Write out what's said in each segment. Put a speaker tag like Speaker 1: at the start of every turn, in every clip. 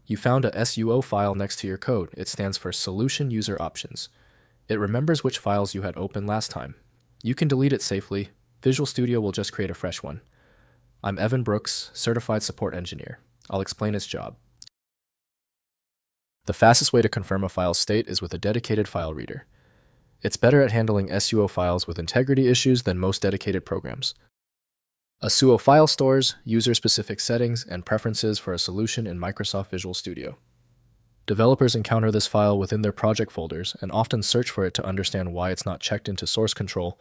Speaker 1: You found a SUO file next to your code. It stands for Solution User Options. It remembers which files you had opened last time. You can delete it safely. Visual Studio will just create a fresh one. I'm Evan Brooks, Certified Support Engineer. I'll explain its job. The fastest way to confirm a file's state is with a dedicated file reader. It's better at handling SUO files with integrity issues than most dedicated programs. A SUO file stores user-specific settings and preferences for a solution in Microsoft Visual Studio. Developers encounter this file within their project folders and often search for it to understand why it's not checked into source control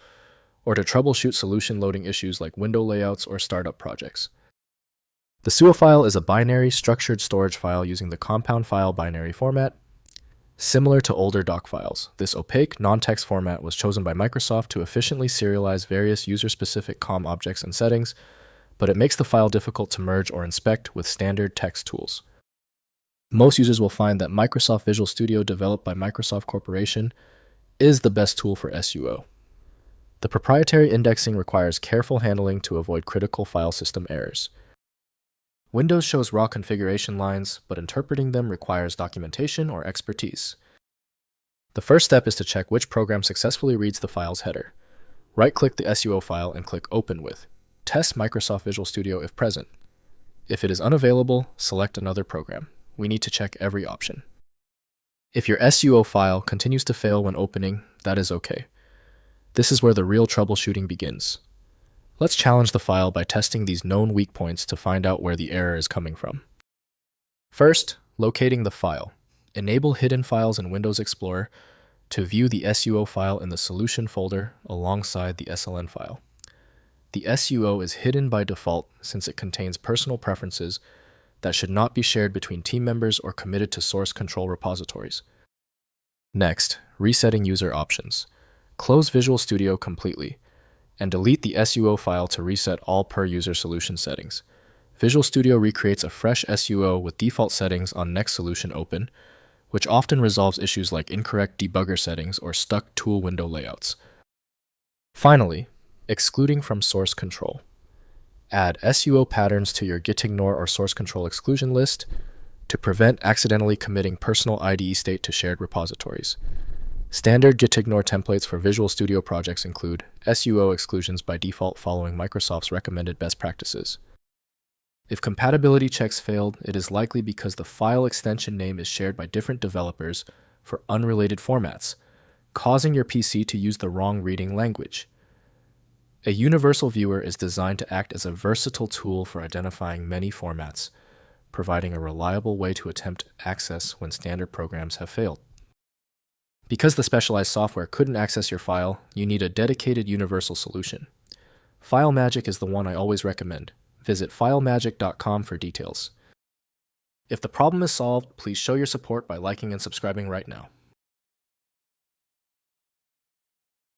Speaker 1: or to troubleshoot solution loading issues like window layouts or startup projects. The SUO file is a binary, structured storage file using the compound file binary format. Similar to older doc files, this opaque, non-text format was chosen by Microsoft to efficiently serialize various user-specific COM objects and settings, but it makes the file difficult to merge or inspect with standard text tools. Most users will find that Microsoft Visual Studio, developed by Microsoft Corporation, is the best tool for SUO. The proprietary indexing requires careful handling to avoid critical file system errors. Windows shows raw configuration lines, but interpreting them requires documentation or expertise. The first step is to check which program successfully reads the file's header. Right-click the SUO file and click Open with. Test Microsoft Visual Studio if present. If it is unavailable, select another program. We need to check every option. If your SUO file continues to fail when opening, that is okay. This is where the real troubleshooting begins. Let's challenge the file by testing these known weak points to find out where the error is coming from. First, locating the file. Enable Hidden Files in Windows Explorer to view the SUO file in the Solution folder alongside the SLN file. The SUO is hidden by default since it contains personal preferences that should not be shared between team members or committed to source control repositories. Next, resetting user options. Close Visual Studio completely and delete the SUO file to reset all per-user solution settings. Visual Studio recreates a fresh SUO with default settings on next solution open, which often resolves issues like incorrect debugger settings or stuck tool window layouts. Finally, excluding from source control. Add SUO patterns to your gitignore or source control exclusion list to prevent accidentally committing personal IDE state to shared repositories. Standard gitignore templates for Visual Studio projects include SUO exclusions by default following Microsoft's recommended best practices. If compatibility checks failed, it is likely because the file extension name is shared by different developers for unrelated formats, causing your PC to use the wrong reading language. A universal viewer is designed to act as a versatile tool for identifying many formats, providing a reliable way to attempt access when standard programs have failed. Because the specialized software couldn't access your file, you need a dedicated universal solution. FileMagick is the one I always recommend. Visit filemagick.com for details. If the problem is solved, please show your support by liking and subscribing right now.